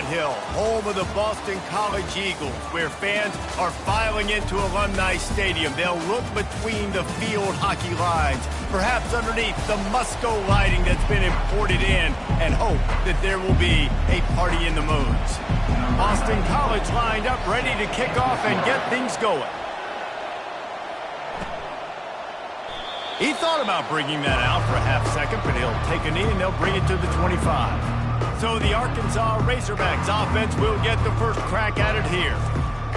Walnut Hill, home of the Boston College Eagles, where fans are filing into Alumni Stadium. They'll look between the field hockey lines, perhaps underneath the Musco lighting that's been imported in, and hope that there will be a party in the moons. Boston College lined up, ready to kick off and get things going. He thought about bringing that out for a half second, but he'll take a knee and they'll bring it to the 25. So the Arkansas Razorbacks offense will get the first crack at it here.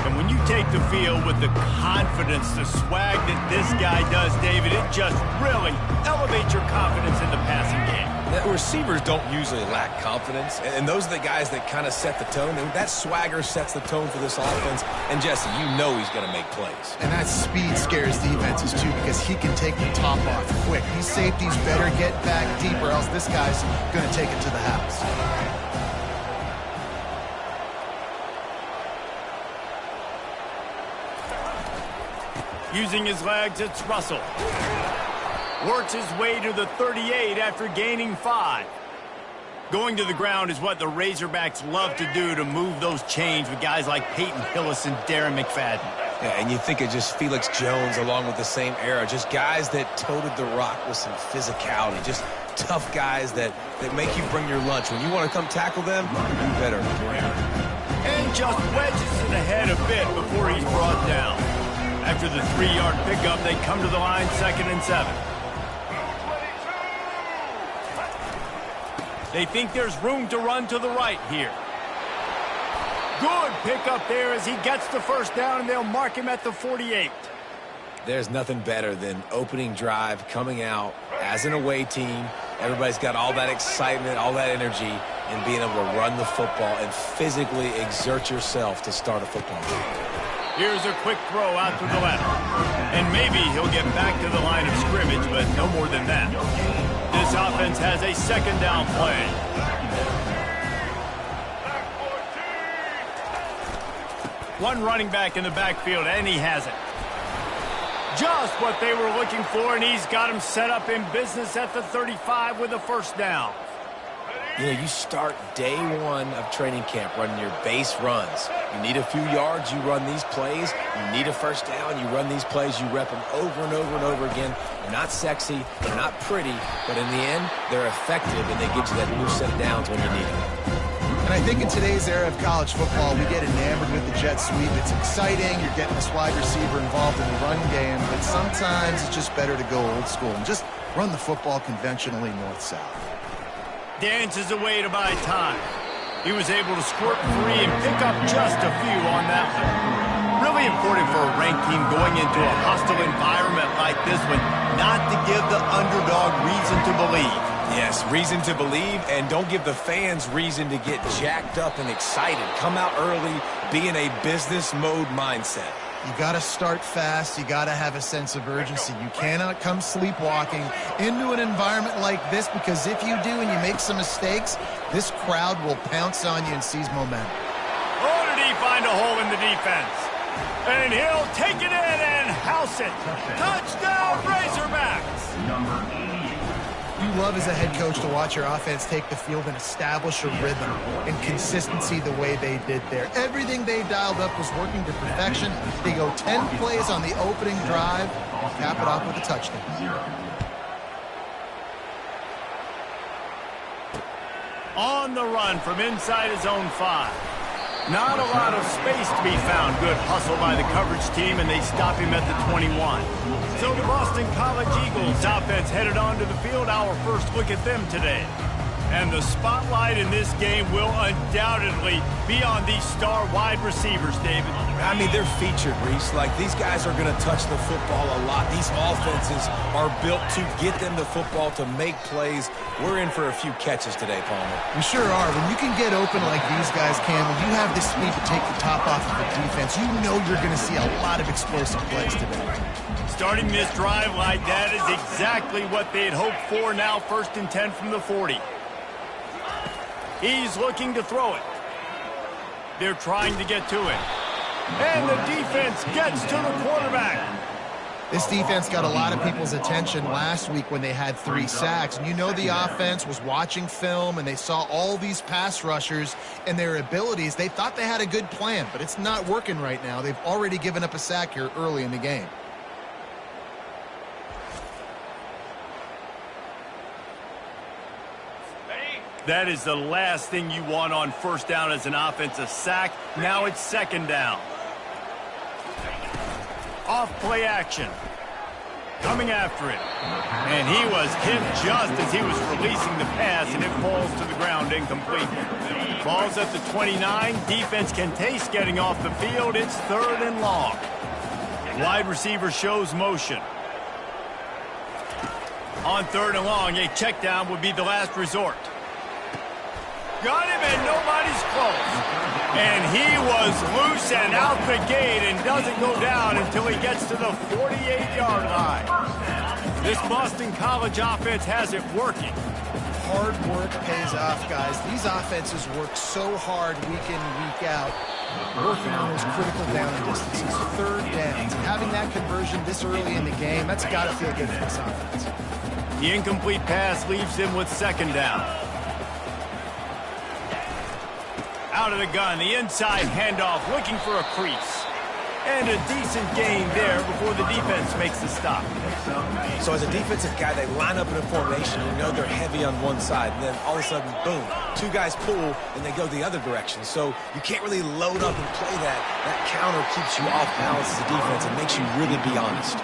And when you take the field with the confidence, the swag that this guy does, David, it just really elevates your confidence in the passing game. The receivers don't usually lack confidence, and those are the guys that kind of set the tone. And that swagger sets the tone for this offense. And Jesse, you know he's going to make plays. And that speed scares defenses too, because he can take the top off quick. These safeties better get back deep, or else this guy's going to take it to the house. Using his legs, it's Russell. Works his way to the 38 after gaining 5. Going to the ground is what the Razorbacks love to do to move those chains with guys like Peyton Hillis and Darren McFadden. Yeah, and you think of just Felix Jones along with the same era, just guys that toted the rock with some physicality, just tough guys that make you bring your lunch. When you want to come tackle them, you better bring it. And just wedges it ahead a bit before he's brought down. After the 3-yard pickup, they come to the line 2nd and 7. They think there's room to run to the right here. Good pickup there as he gets the first down, and they'll mark him at the 48. There's nothing better than opening drive, coming out as an away team. Everybody's got all that excitement, all that energy, and being able to run the football and physically exert yourself to start a football game. Here's a quick throw out to the left. And maybe he'll get back to the line of scrimmage, but no more than that. This offense has a 2nd down play. One running back in the backfield, and he has it. Just what they were looking for, and he's got him set up in business at the 35 with a first down. You know, you start day one of training camp running your base runs. You need a few yards, you run these plays. You need a first down, you run these plays. You rep them over and over and over again. They're not sexy, they're not pretty, but in the end, they're effective, and they get you that new set of downs when you need them. And I think in today's era of college football, we get enamored with the jet sweep. It's exciting. You're getting this wide receiver involved in the run game, but sometimes it's just better to go old school and just run the football conventionally north-south. Dances away to buy time. He was able to squirt free and pick up just a few on that one. Really important for a ranked team going into a hostile environment like this one, not to give the underdog reason to believe. Yes, reason to believe, and don't give the fans reason to get jacked up and excited. Come out early, be in a business mode mindset. You got to start fast. You got to have a sense of urgency. You cannot come sleepwalking into an environment like this, because if you do and you make some mistakes, this crowd will pounce on you and seize momentum. Oh, did he find a hole in the defense? And he'll take it in and house it. Touchdown, Razorbacks! Number 80. You love as a head coach to watch your offense take the field and establish a rhythm and consistency the way they did there. Everything they dialed up was working to perfection. They go 10 plays on the opening drive and cap it off with a touchdown. On the run from inside his own 5. Not a lot of space to be found. Good hustle by the coverage team, and they stop him at the 21. So the Boston College Eagles offense headed onto the field. Our first look at them today. And the spotlight in this game will undoubtedly be on these star wide receivers, David. I mean, they're featured, Reese. Like, these guys are going to touch the football a lot. These offenses are built to get them the football, to make plays. We're in for a few catches today, Palmer. We sure are. When you can get open like these guys can, when you have the speed to take the top off of the defense, you know you're going to see a lot of explosive plays today. Starting this drive like that is exactly what they'd hoped for. Now 1st and 10 from the 40. He's looking to throw it. They're trying to get to it. And the defense gets to the quarterback. This defense got a lot of people's attention last week when they had 3 sacks. And you know the offense was watching film, and they saw all these pass rushers and their abilities. They thought they had a good plan, but it's not working right now. They've already given up a sack here early in the game. That is the last thing you want on first down as an offensive sack. Now it's second down. Off play action. Coming after it. And he was hit just as he was releasing the pass, and it falls to the ground incomplete. Ball's at the 29. Defense can taste getting off the field. It's 3rd and long. Wide receiver shows motion. On 3rd and long, a check down would be the last resort. Got him, and nobody's close. And he was loose and out the gate and doesn't go down until he gets to the 48-yard line. This Boston College offense has it working. Hard work pays off, guys. These offenses work so hard week in, week out, working on those critical down distances, 3rd downs. And having that conversion this early in the game, that's got to feel good for this offense. The incomplete pass leaves him with 2nd down. Out of the gun, the inside handoff, looking for a crease. And a decent gain there before the defense makes the stop. So as a defensive guy, they line up in a formation. You know they're heavy on one side. And then all of a sudden, boom, 2 guys pull, and they go the other direction. So you can't really load up and play that. That counter keeps you off balance as a defense and makes you really be honest.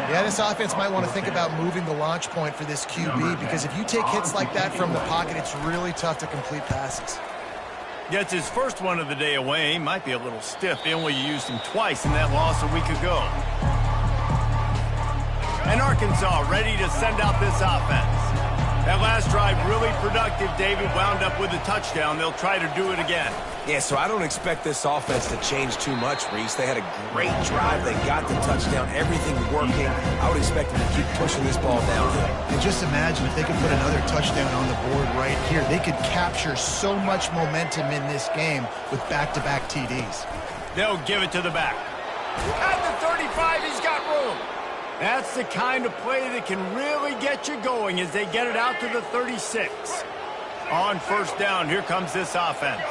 Yeah, this offense might want to think about moving the launch point for this QB, because if you take hits like that from the pocket, it's really tough to complete passes. Gets his first one of the day away. Might be a little stiff. They only used him twice in that loss a week ago. And Arkansas ready to send out this offense. That last drive really productive. David wound up with a touchdown. They'll try to do it again. Yeah, so I don't expect this offense to change too much, Reese. They had a great drive. They got the touchdown. Everything working. I would expect them to keep pushing this ball downhill. And just imagine if they could put another touchdown on the board right here. They could capture so much momentum in this game with back-to-back TDs. They'll give it to the back. At the 35, he's got room. That's the kind of play that can really get you going as they get it out to the 36. On first down, here comes this offense.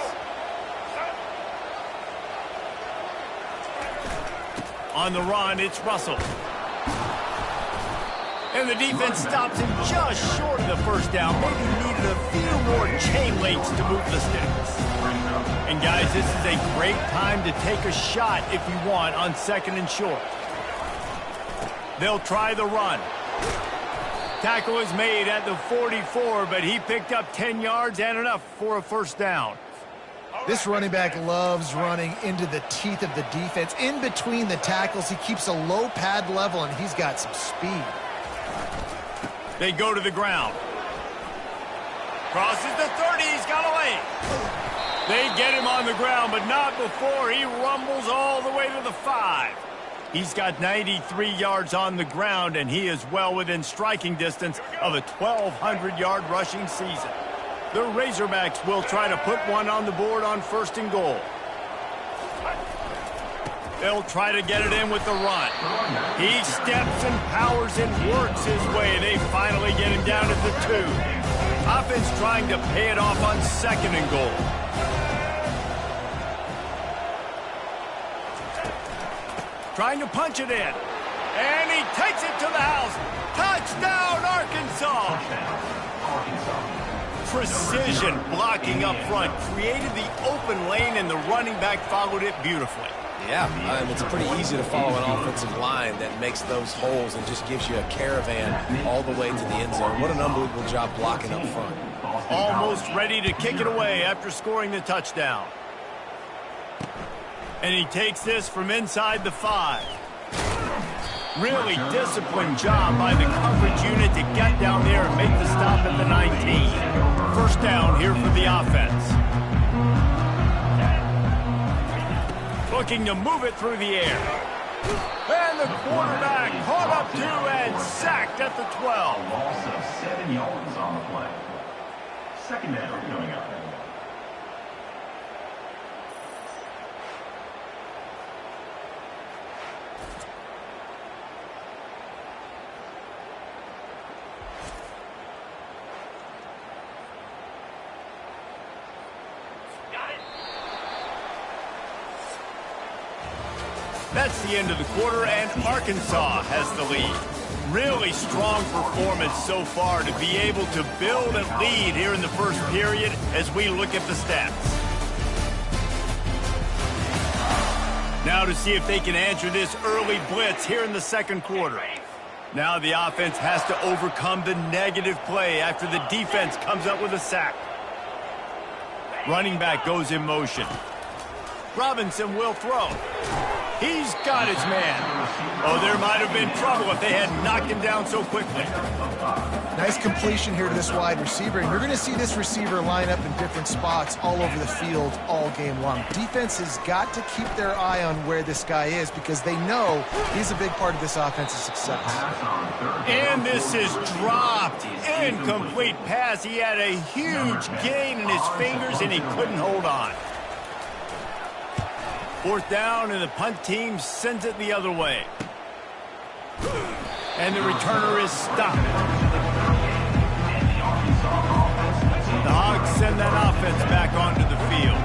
On the run, it's Russell. And the defense stops him just short of the first down. Maybe needed a few more chain links to move the sticks. And guys, this is a great time to take a shot if you want on 2nd and short. They'll try the run. Tackle is made at the 44, but he picked up 10 yards and enough for a first down. This running back loves running into the teeth of the defense. In between the tackles, he keeps a low pad level, and he's got some speed. They go to the ground. Crosses the 30, he's got a lane. They get him on the ground, but not before he rumbles all the way to the 5. He's got 93 yards on the ground, and he is well within striking distance of a 1,200-yard rushing season. The Razorbacks will try to put one on the board on 1st and goal. They'll try to get it in with the run. He steps and powers and works his way. They finally get him down at the 2. Offense trying to pay it off on 2nd and goal. Trying to punch it in. And he takes it to the house. Touchdown, Arkansas! Precision blocking up front. Created the open lane, and the running back followed it beautifully. Yeah, it's pretty easy to follow an offensive line that makes those holes and just gives you a caravan all the way to the end zone. What an unbelievable job blocking up front. Almost ready to kick it away after scoring the touchdown. And he takes this from inside the 5. Really disciplined job by the coverage unit to get down there and make the stop at the 19. First down here for the offense. Looking to move it through the air. And the quarterback caught up to and sacked at the 12. Loss of 7 yards on the play. Second down coming up. That's the end of the quarter, and Arkansas has the lead. Really strong performance so far to be able to build a lead here in the first period as we look at the stats. Now to see if they can answer this early blitz here in the second quarter. Now the offense has to overcome the negative play after the defense comes up with a sack. Running back goes in motion. Robinson will throw. He's got his man. Oh, there might have been trouble if they had knocked him down so quickly. Nice completion here to this wide receiver, and you're going to see this receiver line up in different spots all over the field all game long. Defense has got to keep their eye on where this guy is because they know he's a big part of this offense's success. And this is dropped. Incomplete pass. He had a huge gain in his fingers, and he couldn't hold on. Fourth down, and the punt team sends it the other way. And the returner is stopped. The Hogs send that offense back onto the field.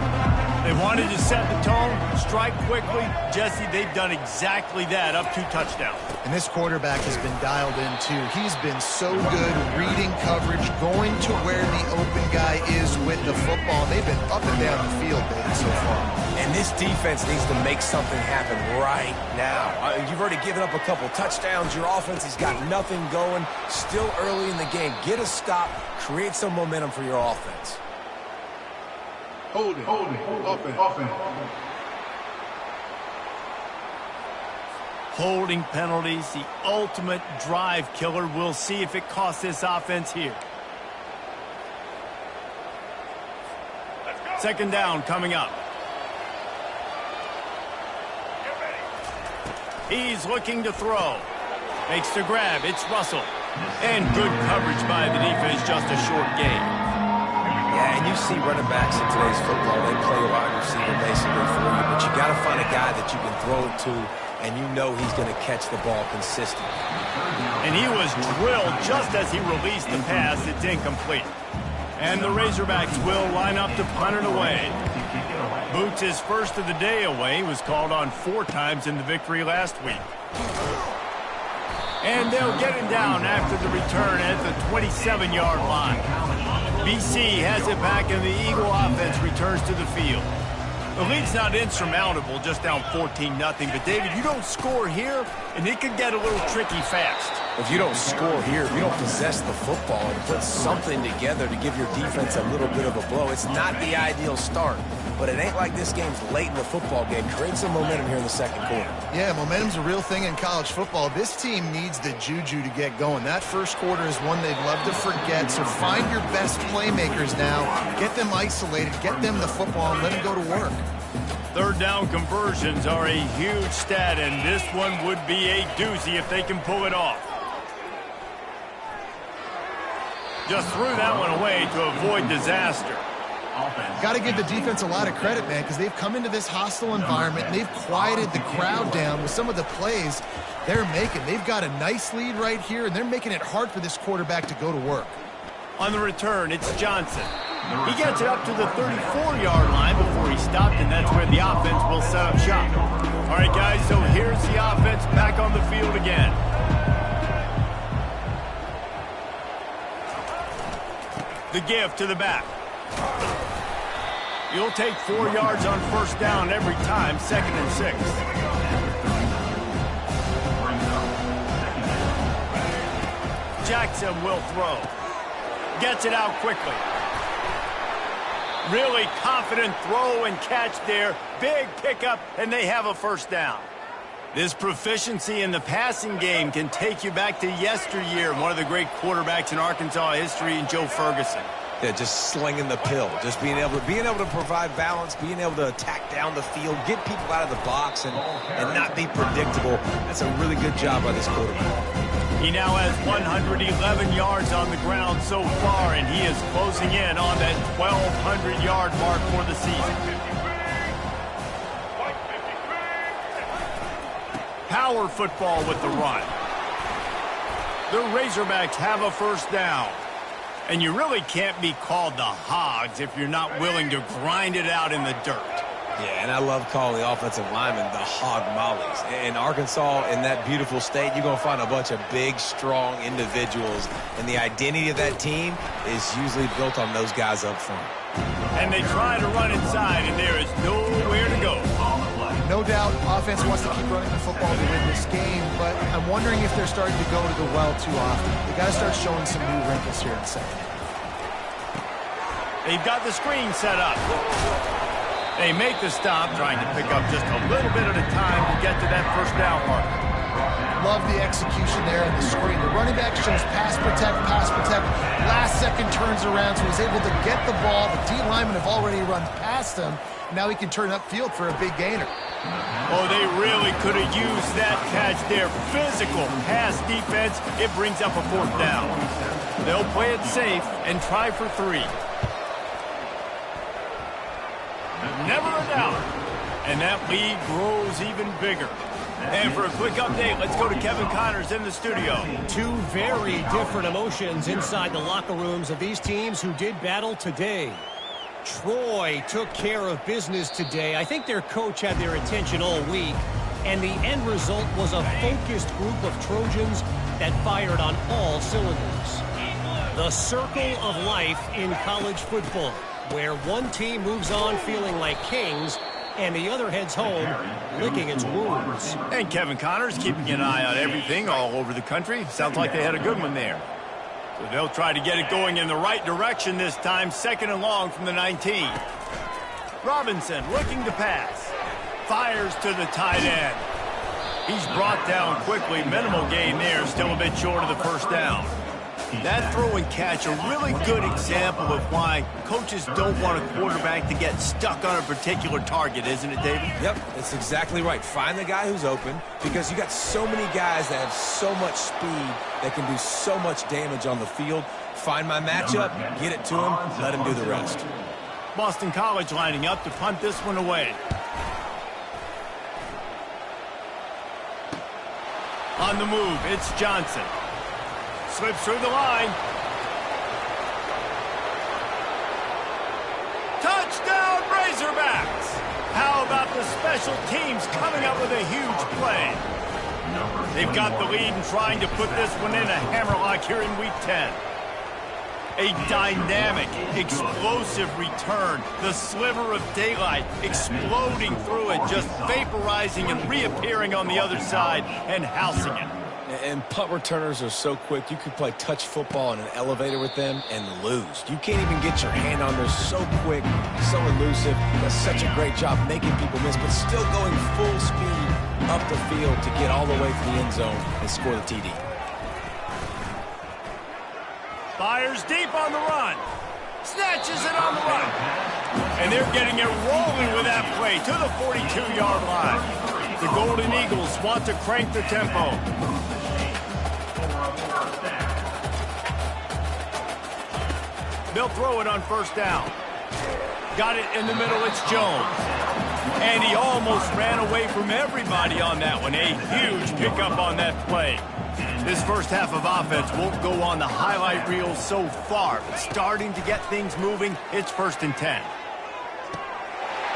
They wanted to set the tone, strike quickly. Jesse, they've done exactly that, up 2 touchdowns. And this quarterback has been dialed in, too. He's been so good reading coverage, going to where the open guy is with the football. They've been up and down the field, Dave, so far. And this defense needs to make something happen right now. You've already given up a couple touchdowns. Your offense has got nothing going. Still early in the game. Get a stop. Create some momentum for your offense. Hold it. Offense. Holding penalties, the ultimate drive killer. We'll see if it costs this offense here. Second down coming up. He's looking to throw. Makes the grab. It's Russell. And good coverage by the defense, just a short gain. Yeah, and you see running backs in today's football, they play a wide receiver basically for you, but you got to find a guy that you can throw it to, and you know he's going to catch the ball consistently. And he was drilled just as he released the pass. It's incomplete. And the Razorbacks will line up to punt it away. Boots, his first of the day away, was called on 4 times in the victory last week. And they'll get him down after the return at the 27-yard line. BC has it back, and the Eagle offense returns to the field. The lead's not insurmountable, just down 14-0. But, David, you don't score here, and it could get a little tricky fast. If you don't score here, if you don't possess the football and put something together to give your defense a little bit of a blow, it's not the ideal start. But it ain't like this game's late in the football game. Create some momentum here in the second quarter. Yeah, momentum's a real thing in college football. This team needs the juju to get going. That first quarter is one they'd love to forget, so find your best playmakers now. Get them isolated, get them the football, and let them go to work. Third down conversions are a huge stat, and this one would be a doozy if they can pull it off. Just threw that one away to avoid disaster. Got to give the defense a lot of credit, man, because they've come into this hostile environment, and they've quieted the crowd down with some of the plays they're making. They've got a nice lead right here, and they're making it hard for this quarterback to go to work. On the return, it's Johnson. He gets it up to the 34-yard line before he stopped, and that's where the offense will set up shop. All right, guys, so here's the offense back on the field again. The give to the back. You'll take 4 yards on first down every time, 2nd and 6. Jackson will throw. Gets it out quickly. Really confident throw and catch there. Big pickup, and they have a first down. This proficiency in the passing game can take you back to yesteryear, one of the great quarterbacks in Arkansas history, in Joe Ferguson. Yeah, just slinging the pill, just being able to provide balance, being able to attack down the field, get people out of the box, and not be predictable. That's a really good job by this quarterback. He now has 111 yards on the ground so far, and he is closing in on that 1,200-yard mark for the season. Power football with the run. The Razorbacks have a first down. And you really can't be called the Hogs if you're not willing to grind it out in the dirt. Yeah, and I love calling the offensive linemen the hog mollies. In Arkansas, in that beautiful state, you're going to find a bunch of big, strong individuals, and the identity of that team is usually built on those guys up front. And they try to run inside, and there is nowhere to go. No doubt, offense wants to keep running the football to win this game, but I'm wondering if they're starting to go to the well too often. They got to start showing some new wrinkles here in the second half. They've got the screen set up. They make the stop, trying to pick up just a little bit at a time to get to that first down mark. Love the execution there in the screen. The running back shows pass protect. Last second turns around, so he's able to get the ball. The D linemen have already run past him. Now he can turn upfield for a big gainer. Oh, they really could have used that catch there. Physical pass defense. It brings up a fourth down. They'll play it safe and try for 3. Never a doubt. And that lead grows even bigger. And for a quick update, let's go to Kevin Connors in the studio. Two very different emotions inside the locker rooms of these teams who did battle today. Troy took care of business today. I think their coach had their attention all week. And the end result was a focused group of Trojans that fired on all cylinders. The circle of life in college football, where one team moves on feeling like kings and the other heads home licking its wounds. And Kevin Connors keeping an eye on everything all over the country. Sounds like they had a good one there. So they'll try to get it going in the right direction this time. 2nd and long from the 19. Robinson looking to pass. Fires to the tight end. He's brought down quickly. Minimal gain there. Still a bit short of the first down. That throw and catch, a really good example of why coaches don't want a quarterback to get stuck on a particular target, isn't it, David? Yep, that's exactly right. Find the guy who's open, because you got so many guys that have so much speed that can do so much damage on the field. Find my matchup, get it to him, let him do the rest. Boston College lining up to punt this one away. On the move, it's Johnson. Slips through the line. Touchdown, Razorbacks! How about the special teams coming up with a huge play? They've got the lead and trying to put this one in a hammerlock here in Week 10. A dynamic, explosive return. The sliver of daylight exploding through it, just vaporizing and reappearing on the other side and housing it. And punt returners are so quick, you could play touch football in an elevator with them and lose. You can't even get your hand on there. So quick, so elusive. Does such a great job making people miss, but still going full speed up the field to get all the way to the end zone and score the TD. Fires deep on the run. Snatches it on the run. And they're getting it rolling with that play to the 42-yard line. The Golden Eagles want to crank the tempo. They'll throw it on first down. Got it in the middle, it's Jones. And he almost ran away from everybody on that one. A huge pickup on that play. This first half of offense won't go on the highlight reel so far, but starting to get things moving, it's 1st and 10.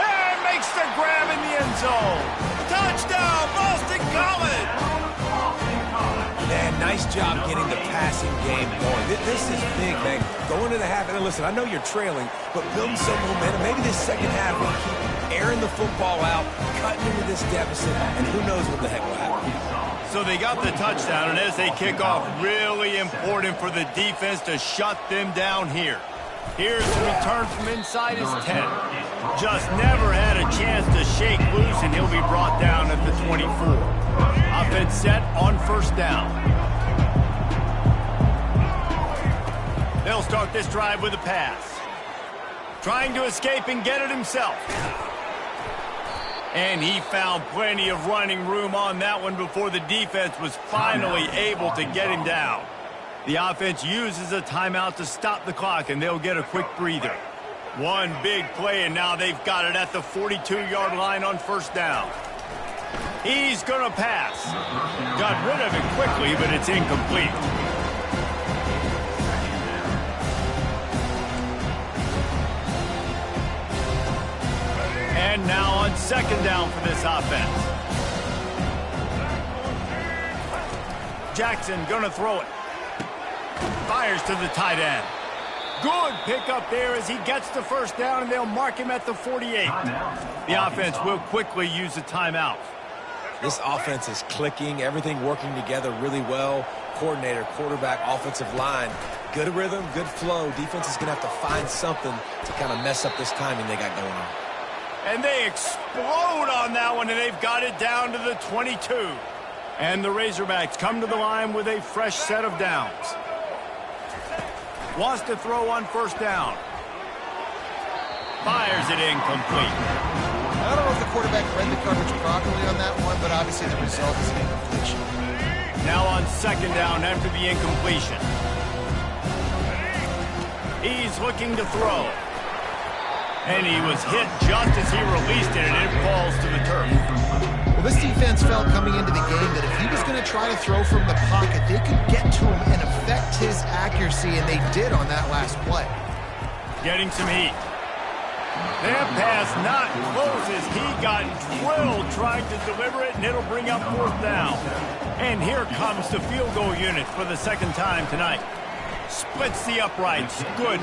And makes the grab in the end zone. Touchdown, Boston College! Man, nice job getting the passing game going. This is big, man. Going to the half, and listen, I know you're trailing, but building some momentum. Maybe this second half we keep airing the football out, cutting into this deficit, and who knows what the heck will happen. So they got the touchdown, and as they kick off, really important for the defense to shut them down here. Here's the return from inside his 10. Just never had a chance to shake loose, and he'll be brought down at the 24. Offense set on first down. They'll start this drive with a pass. Trying to escape and get it himself. And he found plenty of running room on that one before the defense was finally able to get him down. The offense uses a timeout to stop the clock, and they'll get a quick breather. One big play, and now they've got it at the 42-yard line on first down. He's going to pass. Got rid of it quickly, but it's incomplete. And now on second down for this offense. Jackson gonna throw it. Fires to the tight end. Good pickup there as he gets the first down, and they'll mark him at the 48. The offense will quickly use a timeout. This offense is clicking, everything working together really well. Coordinator, quarterback, offensive line. Good rhythm, good flow. Defense is going to have to find something to kind of mess up this timing they got going on. And they explode on that one, and they've got it down to the 22. And the Razorbacks come to the line with a fresh set of downs. Wants to throw on first down. Fires it incomplete. I don't know if the quarterback read the coverage properly on that one, but obviously the result is an incompletion. Now on second down after the incompletion. He's looking to throw. And he was hit just as he released it, and it falls to the turf. Well, this defense felt coming into the game that if he was going to try to throw from the pocket, they could get to him and affect his accuracy, and they did on that last play. Getting some heat. That pass not close as he got drilled trying to deliver it, and it'll bring up fourth down. And here comes the field goal unit for the second time tonight. Splits the uprights. Good.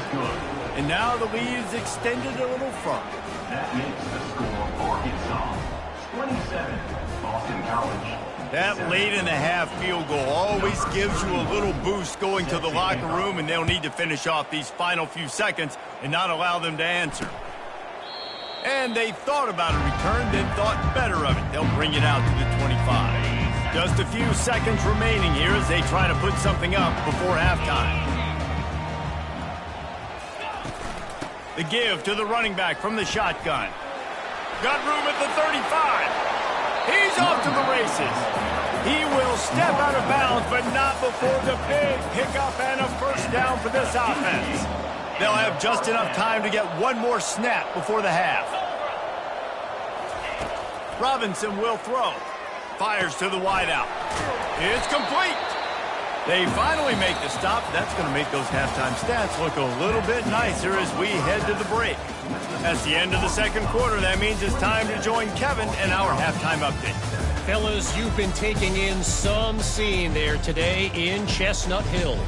And now the lead is extended a little further. That makes the score for Arkansas 27, Boston College. That late in the half field goal always gives you a little boost going to the locker room, and they'll need to finish off these final few seconds and not allow them to answer. And they thought about a return, then thought better of it. They'll bring it out to the 25. Just a few seconds remaining here as they try to put something up before halftime. The give to the running back from the shotgun. Got room at the 35. He's off to the races. He will step out of bounds, but not before the big pickup and a first down for this offense. They'll have just enough time to get one more snap before the half. Robinson will throw. Fires to the wideout. It's complete. They finally make the stop. That's going to make those halftime stats look a little bit nicer as we head to the break. That's the end of the second quarter. That means it's time to join Kevin and our halftime update. Fellas, you've been taking in some scene there today in Chestnut Hill.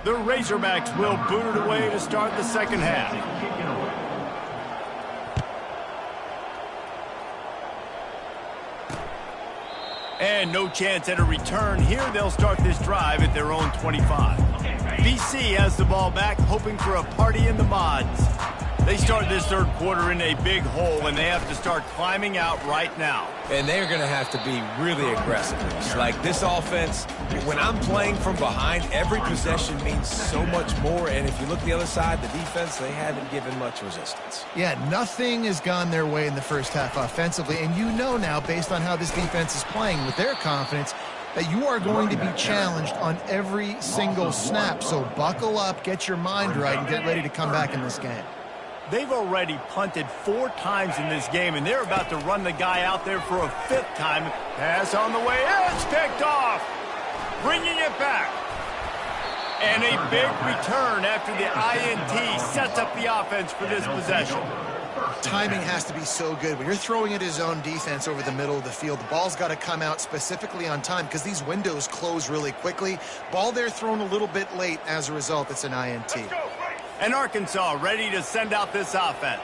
The Razorbacks will boot it away to start the second half. And no chance at a return here. They'll start this drive at their own 25. BC has the ball back, hoping for a party in the mods. They start this third quarter in a big hole, and they have to start climbing out right now. And they're going to have to be really aggressive. Like this offense, when I'm playing from behind, every possession means so much more. And if you look the other side, the defense, they haven't given much resistance. Yeah, nothing has gone their way in the first half offensively. And you know now, based on how this defense is playing with their confidence, that you are going to be challenged on every single snap. So buckle up, get your mind right, and get ready to come back in this game. They've already punted 4 times in this game, and they're about to run the guy out there for a 5th time. Pass on the way. It's picked off. Bringing it back. And a big return after the INT sets up the offense for this possession. Timing has to be so good. When you're throwing at his own defense over the middle of the field, the ball's got to come out specifically on time because these windows close really quickly. Ball there thrown a little bit late. As a result, it's an INT. And Arkansas ready to send out this offense.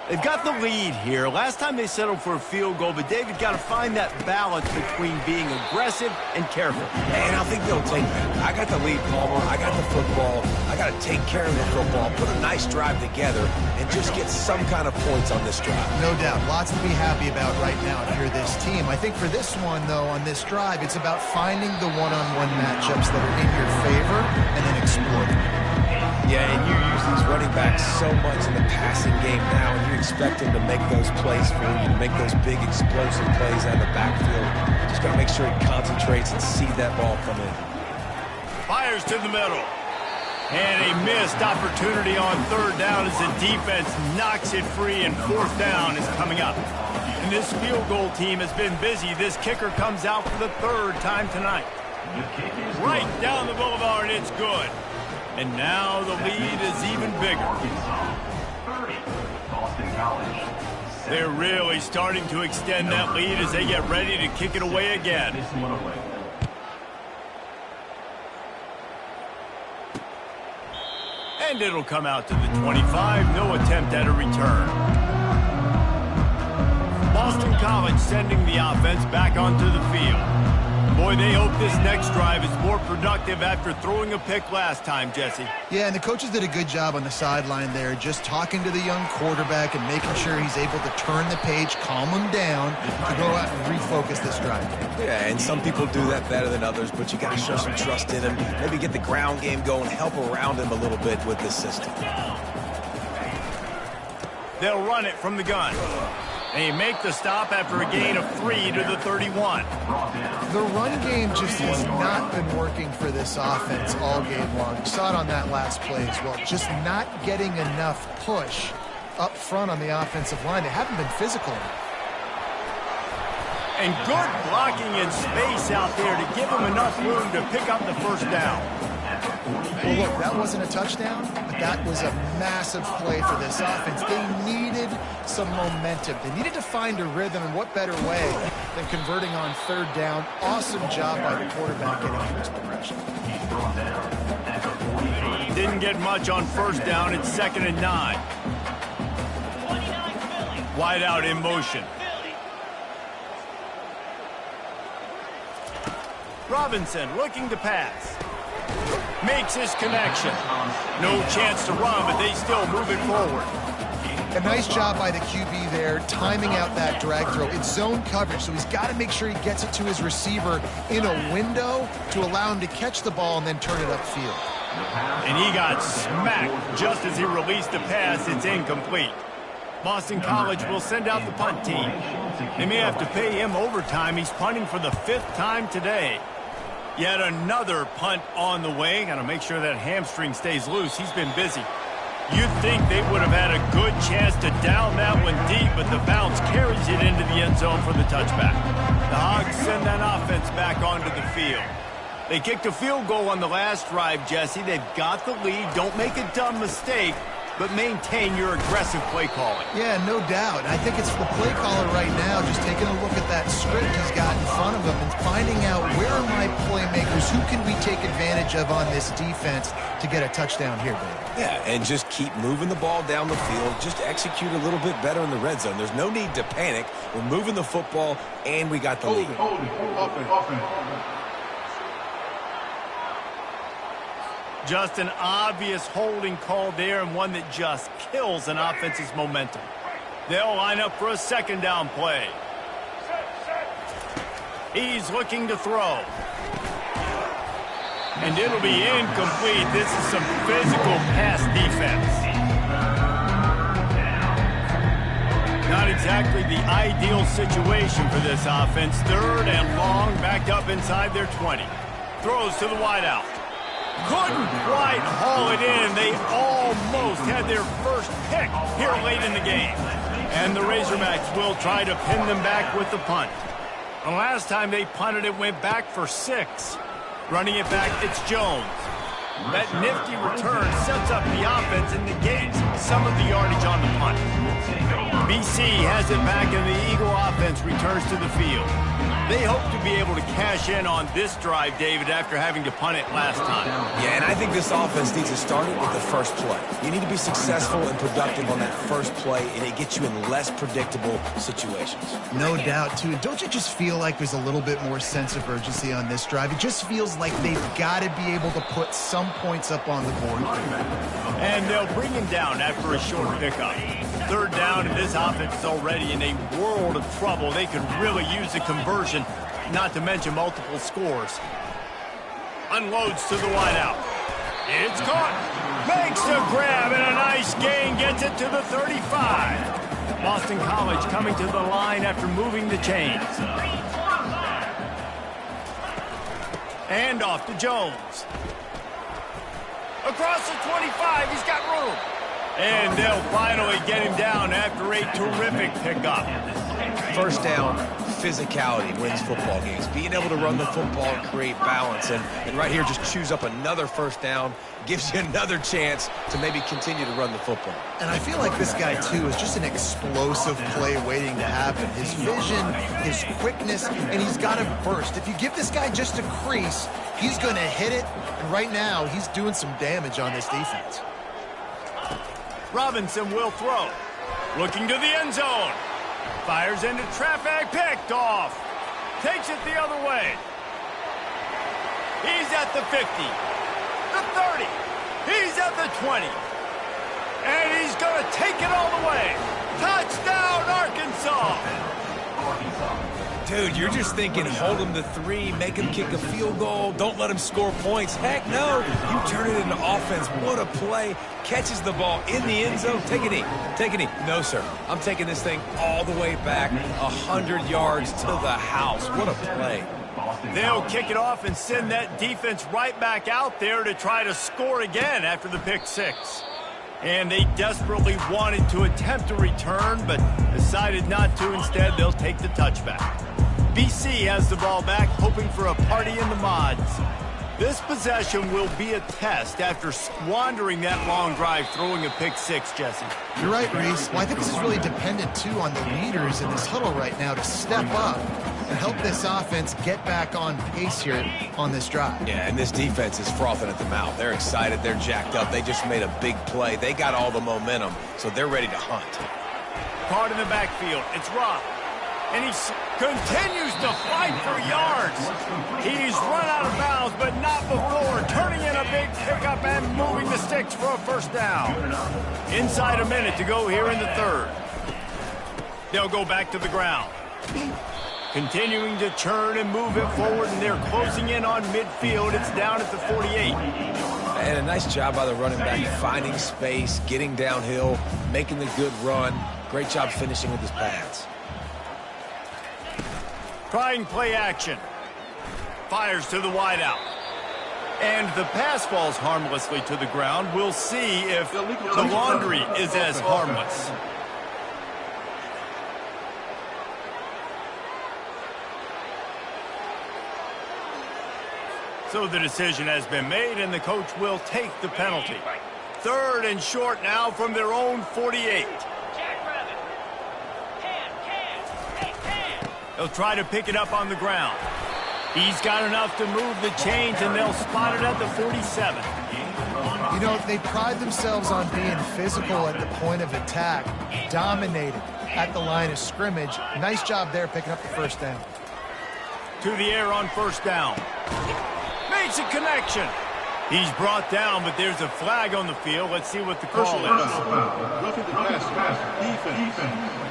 They've got the lead here. Last time they settled for a field goal, but David got to find that balance between being aggressive and careful. And I think they'll take that. I got the lead, Palmer. I got the football. I got to take care of the football, put a nice drive together, and just get some kind of points on this drive. No doubt. Lots to be happy about right now if you're this team. I think for this one, though, on this drive, it's about finding the one-on-one matchups that are in your favor and then exploiting them. Yeah, and you use these running backs so much in the passing game now, and you expect them to make those plays for you, to make those big explosive plays out of the backfield. Just got to make sure he concentrates and see that ball come in. Fires to the middle. And a missed opportunity on third down as the defense knocks it free, and fourth down is coming up. And this field goal team has been busy. This kicker comes out for the 3rd time tonight. Right down the boulevard, it's good. And now the lead is even bigger. They're really starting to extend that lead as they get ready to kick it away again. And it'll come out to the 25. No attempt at a return. Boston College sending the offense back onto the field. Boy, they hope this next drive is more productive after throwing a pick last time, Jesse. Yeah, and the coaches did a good job on the sideline there, just talking to the young quarterback and making sure he's able to turn the page, calm him down, to go out and refocus this drive. Yeah, and some people do that better than others, but you got to show some trust in him. Maybe get the ground game going, help around him a little bit with this system. They'll run it from the gun. They make the stop after a gain of 3 to the 31. The run game just has not been working for this offense all game long. You saw it on that last play as well. Just not getting enough push up front on the offensive line. They haven't been physical enough. And good blocking in space out there to give them enough room to pick up the first down. Well, look, that wasn't a touchdown, but that was a massive play for this offense. They needed some momentum. They needed to find a rhythm, and what better way than converting on third down. Awesome job by the quarterback getting him this progression. Didn't get much on first down. It's 2nd and 9. Wide out in motion. Robinson looking to pass. Makes his connection. No chance to run, but they still move it forward. A nice job by the QB there, timing out that drag throw. It's zone coverage, so he's got to make sure he gets it to his receiver in a window to allow him to catch the ball and then turn it upfield. And he got smacked just as he released the pass. It's incomplete. Boston College will send out the punt team. They may have to pay him overtime. He's punting for the 5th time today. Yet another punt on the way. Got to make sure that hamstring stays loose. He's been busy. You'd think they would have had a good chance to down that one deep, but the bounce carries it into the end zone for the touchback. The Hogs send that offense back onto the field. They kicked a field goal on the last drive, Jesse. They've got the lead. Don't make a dumb mistake, but maintain your aggressive play calling. Yeah, no doubt. I think it's the play caller right now just taking a look at that script he's got in front of him and finding out where are my playmakers, who can we take advantage of on this defense to get a touchdown here, Dave. Yeah, and just keep moving the ball down the field. Just execute a little bit better in the red zone. There's no need to panic. We're moving the football, and we got the lead. Offense. Just an obvious holding call there, and one that just kills an offense's momentum. They'll line up for a 2nd down play. He's looking to throw. And it'll be incomplete. This is some physical pass defense. Not exactly the ideal situation for this offense. 3rd and long, backed up inside their 20. Throws to the wideout. Couldn't quite haul it in. They almost had their first pick here late in the game. And the Razorbacks will try to pin them back with the punt. The last time they punted, it went back for 6. Running it back, it's Jones. That nifty return sets up the offense and negates some of the yardage on the punt. BC has it back, and the Eagle offense returns to the field. They hope to be able to cash in on this drive, David, after having to punt it last time. Yeah, and I think this offense needs to start it with the first play. You need to be successful and productive on that first play, and it gets you in less predictable situations. No doubt, too. And don't you just feel like there's a little bit more sense of urgency on this drive? It just feels like they've got to be able to put some points up on the board. And they'll bring him down after a short pickup. 3rd down, and this offense is already in a world of trouble. They could really use a conversion, not to mention multiple scores. Unloads to the wideout. It's caught. Makes the grab, and a nice gain. Gets it to the 35. Boston College coming to the line after moving the chains. And off to Jones. Across the 25, he's got room. And they'll finally get him down after a terrific pickup. 1st down, physicality wins football games. Being able to run the football and create balance. And right here, just choose up another first down, gives you another chance to maybe continue to run the football. And I feel like this guy, too, is just an explosive play waiting to happen. His vision, his quickness, and he's got a burst. If you give this guy just a crease, he's going to hit it. And right now, he's doing some damage on this defense. Robinson will throw. Looking to the end zone. Fires into traffic, picked off. Takes it the other way. He's at the 50, the 30. He's at the 20. And he's going to take it all the way. Touchdown, Arkansas. Dude, you're just thinking, hold him to 3, make him kick a field goal, don't let him score points. Heck no, you turn it into offense. What a play. Catches the ball in the end zone. Take a knee. Take a knee. No, sir. I'm taking this thing all the way back 100 yards to the house. What a play. They'll kick it off and send that defense right back out there to try to score again after the pick 6. And they desperately wanted to attempt a return, but decided not to. Instead, they'll take the touchback. BC has the ball back, hoping for a party in the mods. This possession will be a test after squandering that long drive, throwing a pick 6, Jesse. You're right, Reese. Well, I think this is really dependent, too, on the leaders in this huddle right now to step up and help this offense get back on pace here on this drive. Yeah, and this defense is frothing at the mouth. They're excited. They're jacked up. They just made a big play. They got all the momentum, so they're ready to hunt. Caught in the backfield. It's Rob. And he continues to fight for yards. He's run out of bounds, but not before turning in a big pickup and moving the sticks for a first down. Inside a minute to go here in the third. They'll go back to the ground. Continuing to churn and move it forward, and they're closing in on midfield. It's down at the 48. And a nice job by the running back, finding space, getting downhill, making the good run. Great job finishing with his pads. Trying play action. Fires to the wideout. And the pass falls harmlessly to the ground. We'll see if the laundry is as harmless. So the decision has been made, and the coach will take the penalty. Third and short now from their own 48. They'll try to pick it up on the ground. He's got enough to move the chains, and they'll spot it at the 47. You know, they pride themselves on being physical at the point of attack, dominated at the line of scrimmage. Nice job there picking up the first down. To the air on first down. Makes a connection. He's brought down, but there's a flag on the field. Let's see what the call is. Roughing the pass. Defense.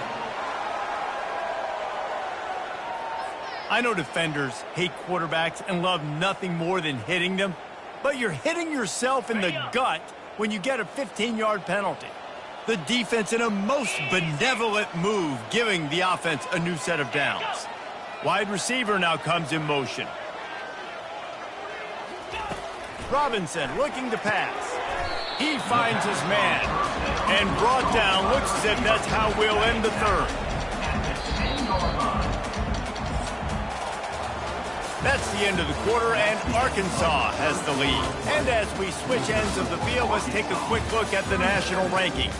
I know defenders hate quarterbacks and love nothing more than hitting them, but you're hitting yourself in the gut when you get a 15-yard penalty. The defense in a most benevolent move, giving the offense a new set of downs. Wide receiver now comes in motion. Robinson looking to pass. He finds his man and brought down. Looks as if that's how we'll end the third. That's the end of the quarter, and Arkansas has the lead. And as we switch ends of the field, let's take a quick look at the national rankings.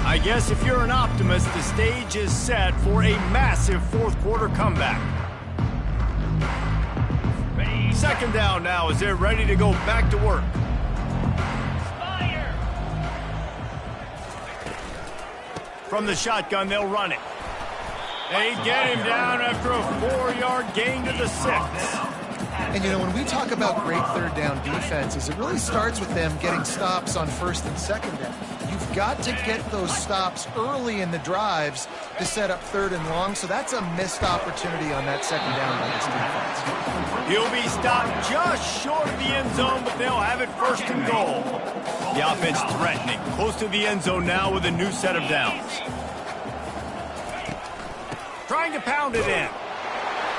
I guess if you're an optimist, the stage is set for a massive fourth quarter comeback. Second down now as they're ready to go back to work. From the shotgun, they'll run it. They get him down after a 4-yard gain to the 6. And, you know, when we talk about great third down defenses, it really starts with them getting stops on first and second down. You've got to get those stops early in the drives to set up third and long, so that's a missed opportunity on that second down by this defense. He'll be stopped just short of the end zone, but they'll have it first and goal. The offense threatening, close to the end zone now with a new set of downs. Trying to pound it in.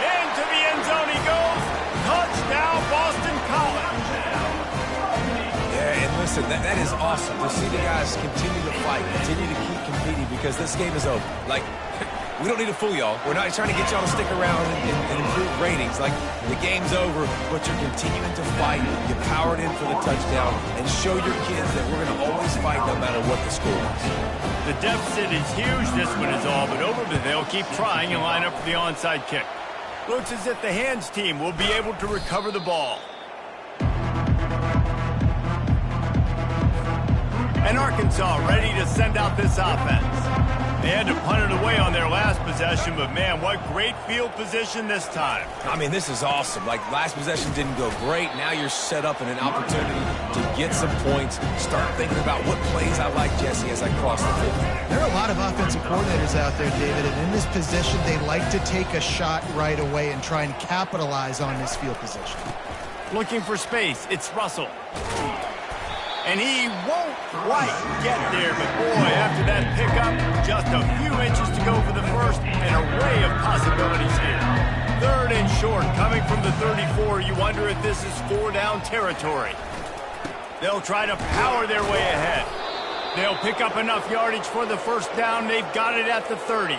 Into the end zone he goes. Touchdown, Boston College. Yeah, and listen, Listen, that is awesome to see the guys continue to fight, continue to keep competing, because this game is over. Like, we don't need to fool y'all. We're not trying to get y'all to stick around and improve ratings. Like, the game's over, but you're continuing to fight. You powered in for the touchdown and show your kids that we're going to always fight no matter what the score is. The deficit is huge. This one is all but over, but they'll keep trying and line up for the onside kick. Looks as if the hands team will be able to recover the ball. And Arkansas ready to send out this offense. They had to punt it away on their last possession, but man, what great field position this time. I mean, this is awesome. Like, last possession didn't go great. Now you're set up in an opportunity to get some points. Start thinking about what plays I like, Jesse, as I cross the field. There are a lot of offensive coordinators out there, David, and in this position, they like to take a shot right away and try and capitalize on this field position. Looking for space, it's Russell. And he won't quite get there, but boy, after that pickup, just a few inches to go for the first, an array of possibilities here. Third and short, coming from the 34, you wonder if this is 4-down territory. They'll try to power their way ahead. They'll pick up enough yardage for the first down. They've got it at the 30.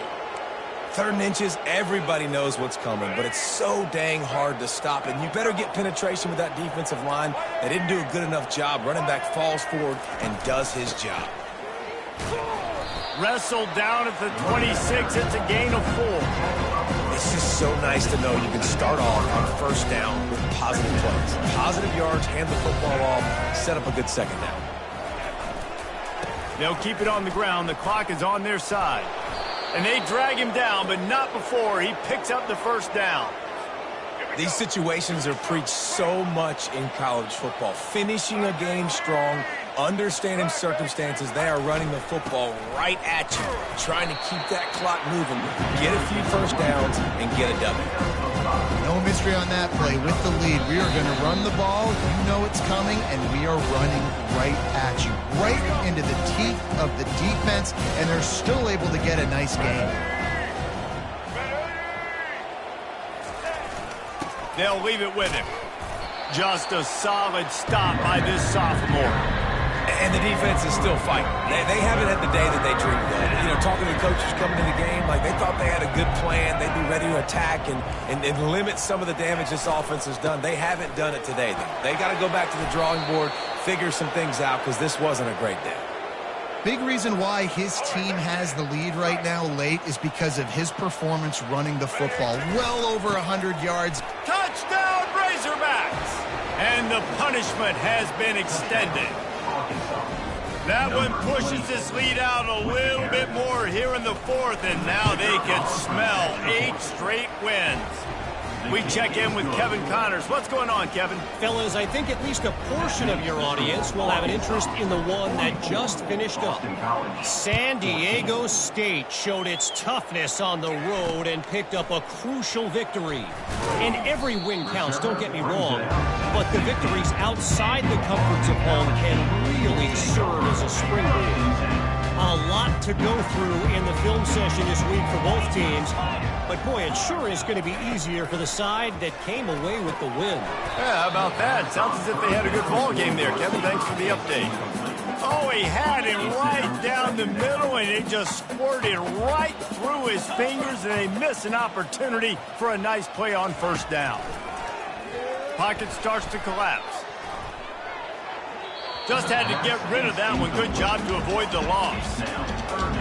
3rd and inches, everybody knows what's coming, but it's so dang hard to stop, and you better get penetration with that defensive line. They didn't do a good enough job. Running back falls forward and does his job. Wrestled down at the 26. It's a gain of 4. It's just so nice to know you can start off on first down with positive plays. Positive yards, hand the football off, set up a good second down. They'll keep it on the ground. The clock is on their side. And they drag him down, but not before he picks up the first down. These situations are preached so much in college football. Finishing a game strong, understanding circumstances. They are running the football right at you, trying to keep that clock moving, get a few first downs, and get a W. No mystery on that play. With the lead, we are going to run the ball. You know it's coming, and we are running right at you, right into the teeth of the defense, and they're still able to get a nice gain. They'll leave it with him. Just a solid stop by this sophomore. And the defense is still fighting. They haven't had the day that they dreamed of. You know, talking to the coaches coming to the game, like they thought they had a good plan. They'd be ready to attack and limit some of the damage this offense has done. They haven't done it today, though. They got to go back to the drawing board, figure some things out, because this wasn't a great day. Big reason why his team has the lead right now late is because of his performance running the football. Well over 100 yards. Touchdown, Razorbacks! And the punishment has been extended. That one pushes this lead out a little bit more here in the 4th, and now they can smell 8 straight wins. We check in with Kevin Connors. What's going on, Kevin? Fellas, I think at least a portion of your audience will have an interest in the one that just finished up. San Diego State showed its toughness on the road and picked up a crucial victory. And every win counts, don't get me wrong, but the victories outside the comforts of home can really serve as a springboard. A lot to go through in the film session this week for both teams. But, boy, it sure is going to be easier for the side that came away with the win. Yeah, how about that? Sounds as if they had a good ball game there. Kevin, thanks for the update. Oh, he had it right down the middle, and it just squirted right through his fingers, and they miss an opportunity for a nice play on first down. Pocket starts to collapse. Just had to get rid of that one. Good job to avoid the loss.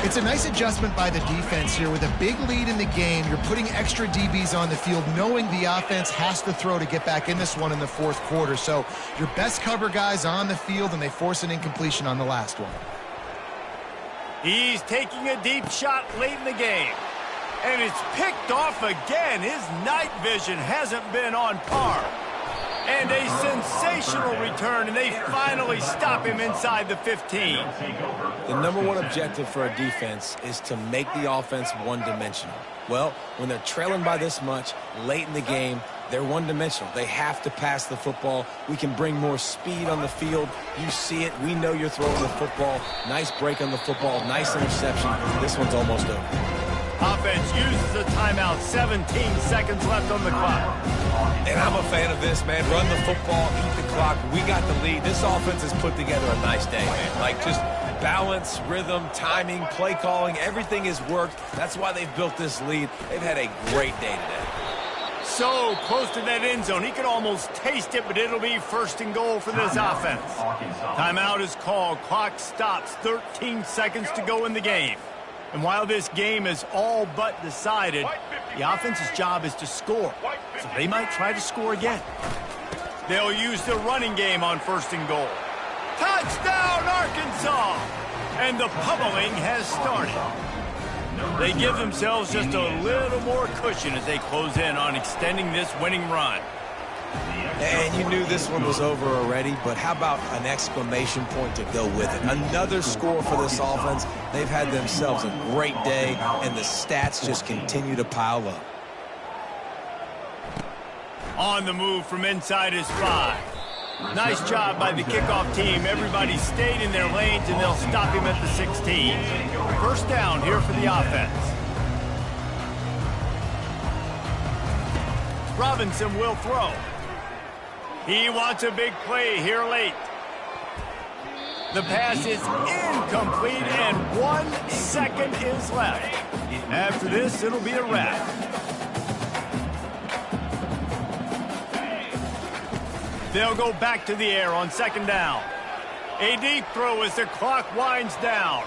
It's a nice adjustment by the defense here. With a big lead in the game, you're putting extra DBs on the field, knowing the offense has to throw to get back in this one in the 4th quarter. So your best cover guys on the field, and they force an incompletion on the last one. He's taking a deep shot late in the game. And it's picked off again. His night vision hasn't been on par. And a sensational return, and they finally stop him inside the 15. The number one objective for a defense is to make the offense one-dimensional. Well, when they're trailing by this much late in the game, they're one-dimensional. They have to pass the football. We can bring more speed on the field. You see it. We know you're throwing the football. Nice break on the football. Nice interception. This one's almost over. Offense uses a timeout, 17 seconds left on the clock. And I'm a fan of this, man. Run the football, eat the clock. We got the lead. This offense has put together a nice day, man. Like, just balance, rhythm, timing, play calling, everything has worked. That's why they've built this lead. They've had a great day today. So close to that end zone. He could almost taste it, but it'll be first and goal for this offense. Timeout is called. Clock stops. 13 seconds to go in the game. And while this game is all but decided, the offense's job is to score. So they might try to score again. They'll use the running game on first and goal. Touchdown, Arkansas! And the pummeling has started. They give themselves just a little more cushion as they close in on extending this winning run. And you knew this one was over already, but how about an exclamation point to go with it? Another score for this offense. They've had themselves a great day, and the stats just continue to pile up. On the move from inside his 5. Nice job by the kickoff team. Everybody stayed in their lanes, and they'll stop him at the 16. First down here for the offense. Robinson will throw. He wants a big play here late. The pass is incomplete, and 1 second is left. After this, it'll be a wrap. They'll go back to the air on second down. A deep throw as the clock winds down.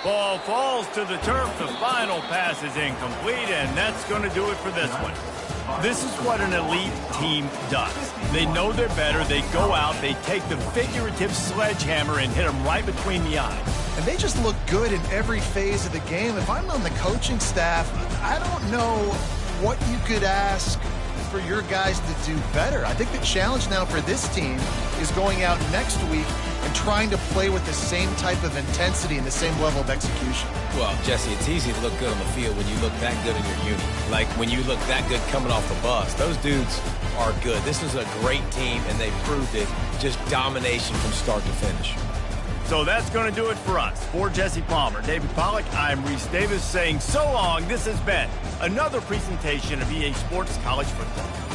Ball falls to the turf. The final pass is incomplete, and that's going to do it for this one. This is what an elite team does. They know they're better. They go out. They take the figurative sledgehammer and hit them right between the eyes. And they just look good in every phase of the game. If I'm on the coaching staff, I don't know what you could ask for your guys to do better. I think the challenge now for this team is going out next week and trying to play with the same type of intensity and the same level of execution. Well, Jesse, it's easy to look good on the field when you look that good in your unit. Like when you look that good coming off the bus. Those dudes are good. This is a great team, and they proved it. Just domination from start to finish. So that's going to do it for us. For Jesse Palmer, David Pollack, I'm Reese Davis saying so long. This has been another presentation of EA Sports College Football.